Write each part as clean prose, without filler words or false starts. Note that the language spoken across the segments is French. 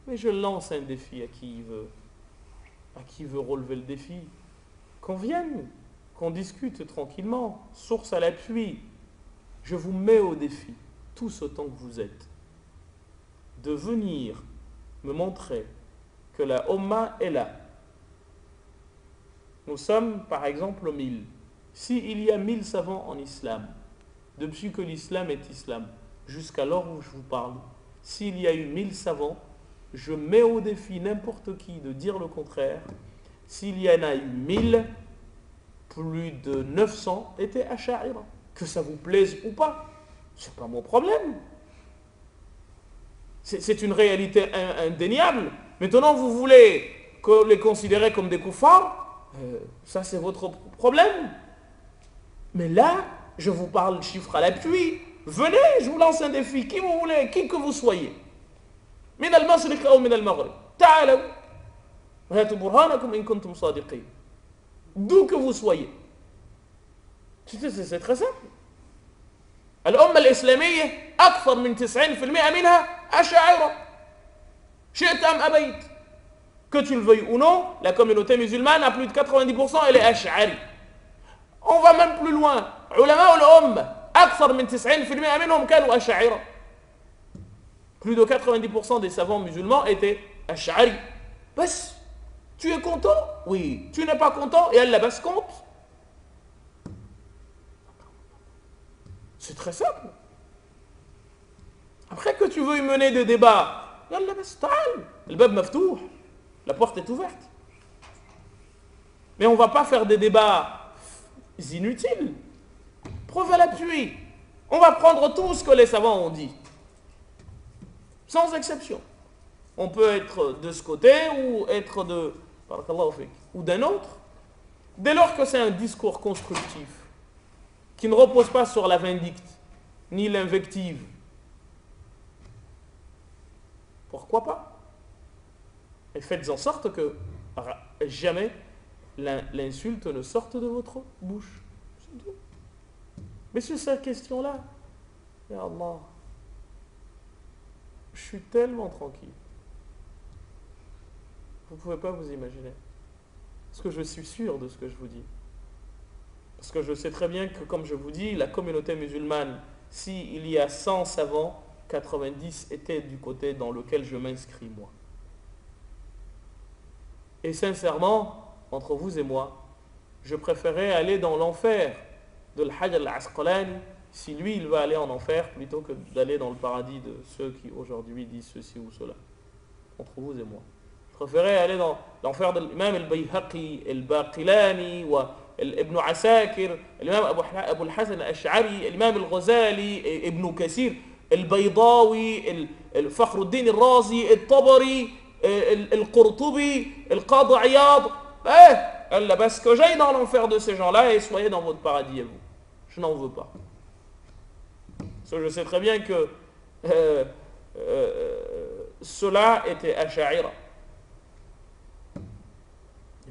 Mais je lance un défi à qui veut relever le défi. Qu'on vienne, qu'on discute tranquillement, source à l'appui. Je vous mets au défi, tous autant que vous êtes, de venir me montrer que la Ummah est là. Nous sommes par exemple au 1000. S'il y a 1000 savants en islam, depuis que l'islam est islam, jusqu'à l'heure où je vous parle, s'il y a eu 1000 savants, je mets au défi n'importe qui de dire le contraire. S'il y en a eu 1000, plus de 900 étaient asha'ira. Que ça vous plaise ou pas, c'est pas mon problème. C'est une réalité indéniable. Maintenant, vous voulez les considérer comme des koufars, ça c'est votre problème. Mais là, je vous parle chiffre à l'appui. Venez, je vous lance un défi. Qui vous voulez, qui que vous soyez. Min al-Mashriq ou min al-Maghrib. Ta'alaw. Hatu burhanakum in kuntum sadiqin. D'où que vous soyez. C'est très simple. الأمة الإسلامية أكثر من 90% منها أشاعرة. شئت أم أبيت. Que tu le veuilles ou non, la communauté musulmane, à plus de 90%, elle est ash'ari. On va même plus loin. علماء الأمة أكثر من 90% منهم كانوا أشاعرة. Plus de 90% des savants musulmans étaient ash'ari. Bas, tu es content? Oui. Tu n'es pas content? Et Allah bas compte. C'est très simple. Après que tu veux y mener des débats, yallah bas ta'al, le bab maftouh, la porte est ouverte. Mais on ne va pas faire des débats inutiles. Preuve à l'appui. On va prendre tout ce que les savants ont dit. Sans exception. On peut être de ce côté ou être ou d'un autre. Dès lors que c'est un discours constructif, qui ne repose pas sur la vindicte, ni l'invective. Pourquoi pas? Et faites en sorte que jamais l'insulte ne sorte de votre bouche. C'est tout. Mais sur cette question-là, ya Allah, je suis tellement tranquille. Vous ne pouvez pas vous imaginer. Parce que je suis sûr de ce que je vous dis. Parce que je sais très bien que, comme je vous dis, la communauté musulmane, s'il y a 100 savants, 90 étaient du côté dans lequel je m'inscris moi. Et sincèrement, entre vous et moi, je préférais aller dans l'enfer de l'Hajj al-Asqalani, si lui il va aller en enfer, plutôt que d'aller dans le paradis de ceux qui aujourd'hui disent ceci ou cela. Entre vous et moi. Je préférais aller dans l'enfer de l'imam al-Bayhaqi, al-Baqilani, ابن عساكر الإمام أبو الحسن الأشعري الإمام الغزالي ابن كثير البيضاوي فخر الدين الرازي الطبري القرطبي القاضي عياض Allah, parce que j'aille dans l'enfer de ces gens-là et soyez dans votre paradis à vous. Je n'en veux pas. Parce que je sais très bien que cela était asha'ira.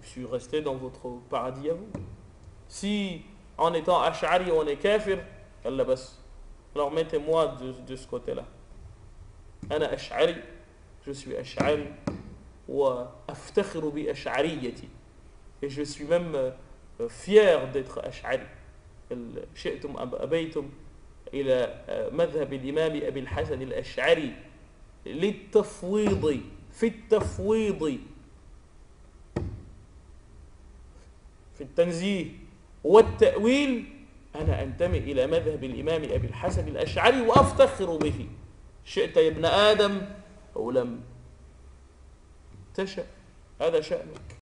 Je suis resté dans votre paradis à vous. Si en étant ash'ari on est kafir, Allah bas. Alors mettez-moi de ce côté-là. Ana ash'ari, je suis ash'ari wa aftakhiru bi ash'ariyati. Et je suis même fier d'être ash'ari. شئتم أم أبيتم إلى مذهب الإمام أبي الحسن الأشعري للتفويض في التفويض في التنزيه والتأويل أنا أنتمي إلى مذهب الإمام أبي الحسن الأشعري وأفتخر به شئت يا ابن آدم أو لم تشأ هذا شأنك